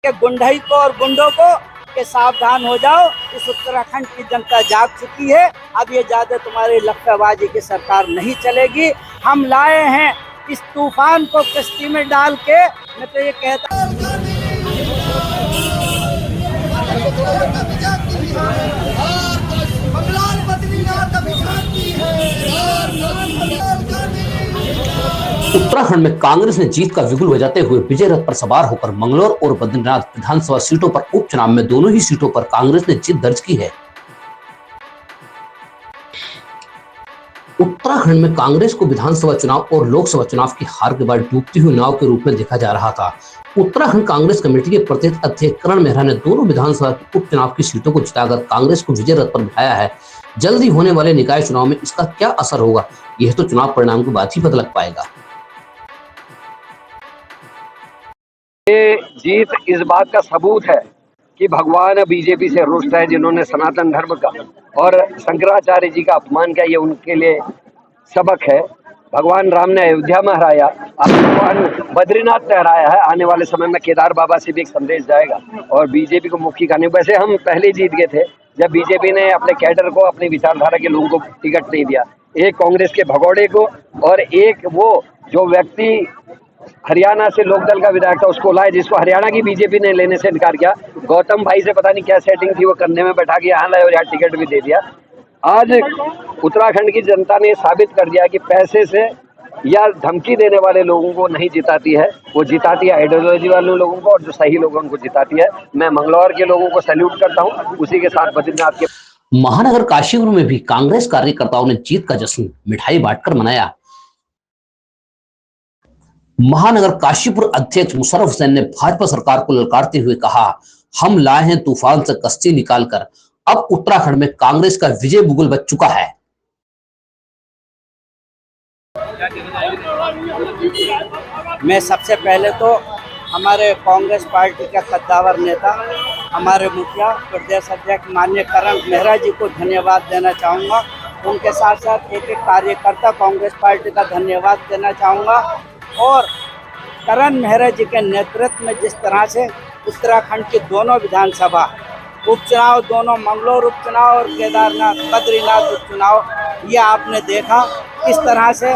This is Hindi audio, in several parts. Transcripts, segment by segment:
के गुंडई को और गुंडों को कि सावधान हो जाओ, इस उत्तराखंड की जनता जाग चुकी है। अब ये ज्यादा तुम्हारी लफाबाजी की सरकार नहीं चलेगी। हम लाए हैं इस तूफान को कश्ती में डाल के। मैं तो ये कहता उत्तराखंड में कांग्रेस ने जीत का बिगुल बजाते हुए विजय रथ पर सवार होकर मंगलौर और बद्रीनाथ विधानसभा सीटों पर उपचुनाव में दोनों ही सीटों पर कांग्रेस ने जीत दर्ज की है। उत्तराखंड में कांग्रेस को विधानसभा चुनाव और लोकसभा चुनाव की हार के बाद डूबती हुई नाव के रूप में देखा जा रहा था। उत्तराखंड कांग्रेस कमेटी के प्रदेश अध्यक्ष करण मेहरा ने दोनों विधानसभा की उपचुनाव की सीटों को जिताकर कांग्रेस को विजय रथ पर बिठाया है। जल्दी होने वाले निकाय चुनाव में इसका क्या असर होगा, यह तो चुनाव परिणाम के बाद ही पता लग पाएगा। ये जीत इस बात का सबूत है कि भगवान बीजेपी से रुष्ट है, जिन्होंने सनातन धर्म का और शंकराचार्य जी का अपमान किया। ये उनके लिए सबक है। भगवान राम ने अयोध्या में हराया, अब भगवान बद्रीनाथ ने हराया है। आने वाले समय में केदार बाबा से भी एक संदेश जाएगा और बीजेपी को मुखी करने। वैसे हम पहले जीत गए थे जब बीजेपी ने अपने कैडर को, अपनी विचारधारा के लोगों को टिकट नहीं दिया। एक कांग्रेस के भगौड़े को और एक वो जो व्यक्ति हरियाणा से लोकदल का विधायक था उसको लाए, जिसको हरियाणा की बीजेपी ने लेने से इनकार किया। गौतम भाई से पता नहीं क्या सेटिंग थी, वो करने में बैठा के यहाँ लाए और यहाँ टिकट भी दे दिया। आज उत्तराखंड की जनता ने साबित कर दिया कि पैसे से या धमकी देने वाले लोगों को नहीं जिताती है, वो जिताती है आइडियोलॉजी वाले लोगों को, और जो सही लोगों को जिताती है। मैं मंगलौर के लोगों को सैल्यूट करता हूँ। उसी के साथ बद्रीनाथ के महानगर काशीपुर में भी कांग्रेस कार्यकर्ताओं ने जीत का जश्न मिठाई बांटकर मनाया। महानगर काशीपुर अध्यक्ष मुशर्रफ हुसैन ने भाजपा सरकार को ललकारते हुए कहा, हम लाए हैं तूफान से कश्ती निकालकर। अब उत्तराखंड में कांग्रेस का विजय बिगुल बज चुका है। मैं सबसे पहले तो हमारे कांग्रेस पार्टी का कद्दावर नेता, हमारे मुखिया प्रदेश अध्यक्ष माननीय करण मेहरा जी को धन्यवाद देना चाहूँगा। उनके साथ साथ एक एक कार्यकर्ता कांग्रेस पार्टी का धन्यवाद देना चाहूँगा। और करण मेहरा जी के नेतृत्व में जिस तरह से उत्तराखंड की दोनों विधानसभा उपचुनाव, दोनों मंगलौर उपचुनाव और केदारनाथ बद्रीनाथ उपचुनाव, ये आपने देखा किस तरह से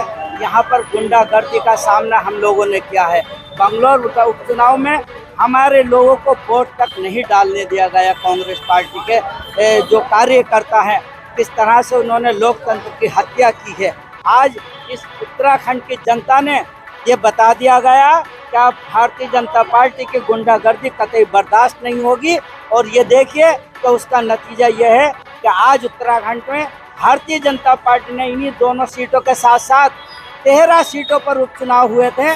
यहाँ पर गुंडागर्दी का सामना हम लोगों ने किया है। मंगलौर उपचुनाव में हमारे लोगों को वोट तक नहीं डालने दिया गया। कांग्रेस पार्टी के जो कार्यकर्ता हैं, किस तरह से उन्होंने लोकतंत्र की हत्या की है। आज इस उत्तराखंड की जनता ने ये बता दिया गया कि आप भारतीय जनता पार्टी की गुंडागर्दी कतई बर्दाश्त नहीं होगी। और ये देखिए तो उसका नतीजा ये है कि आज उत्तराखंड में भारतीय जनता पार्टी ने इन्हीं दोनों सीटों के साथ साथ 13 सीटों पर उपचुनाव हुए थे,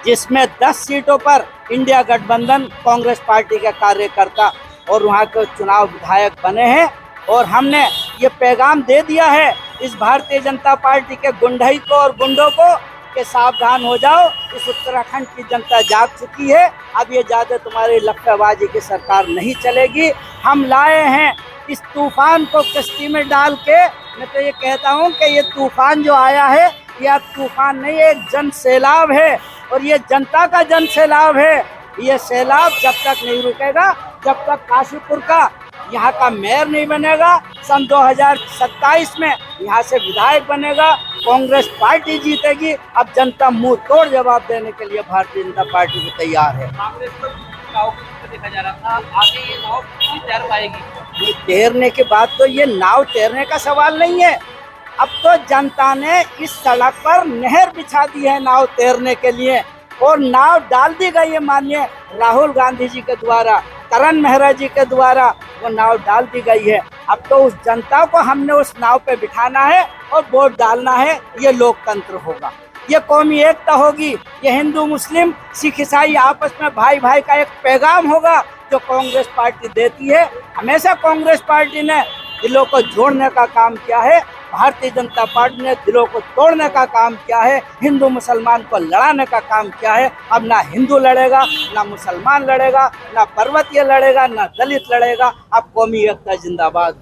जिसमें 10 सीटों पर इंडिया गठबंधन कांग्रेस पार्टी के कार्यकर्ता और वहाँ के चुनाव विधायक बने हैं। और हमने ये पैगाम दे दिया है इस भारतीय जनता पार्टी के गुंडई को और गुंडों को कि सावधान हो जाओ, इस उत्तराखंड की जनता जाग चुकी है। अब ये ज्यादा तुम्हारी लफाबाजी की सरकार नहीं चलेगी। हम लाए हैं इस तूफान को कश्ती में डाल के। मैं तो ये कहता हूँ कि ये तूफान जो आया है, यह तूफान नहीं, एक जन सैलाब है और ये जनता का जन सैलाब है। ये सैलाब जब तक नहीं रुकेगा, जब तक काशीपुर का यहाँ का मेयर नहीं बनेगा, सन 2027 में यहाँ से विधायक बनेगा, कांग्रेस पार्टी जीतेगी। अब जनता मुंह तोड़ जवाब देने के लिए भारतीय जनता पार्टी को तैयार है। कांग्रेस पर नाव देखा जा रहा था, आगे ये नाव नहीं तैर पाएगी। तैरने के बाद तो ये नाव तैरने का सवाल नहीं है। अब तो जनता ने इस सड़क पर नहर बिछा दी है नाव तैरने के लिए, और नाव डाल दी गई है माननीय राहुल गांधी जी के द्वारा, करण मेहरा जी के द्वारा वो नाव डाल दी गई है। अब तो उस जनता को हमने उस नाव पे बिठाना है और वोट डालना है। ये लोकतंत्र होगा, ये कौमी एकता होगी, ये हिंदू मुस्लिम सिख ईसाई आपस में भाई भाई का एक पैगाम होगा जो कांग्रेस पार्टी देती है। हमेशा कांग्रेस पार्टी ने दिलों को जोड़ने का काम किया है, भारतीय जनता पार्टी ने दिलों को तोड़ने का काम किया है, हिंदू मुसलमान को लड़ाने का काम किया है। अब ना हिंदू लड़ेगा, ना मुसलमान लड़ेगा, ना पर्वतीय लड़ेगा, ना दलित लड़ेगा। अब कौमी एकता जिंदाबाद।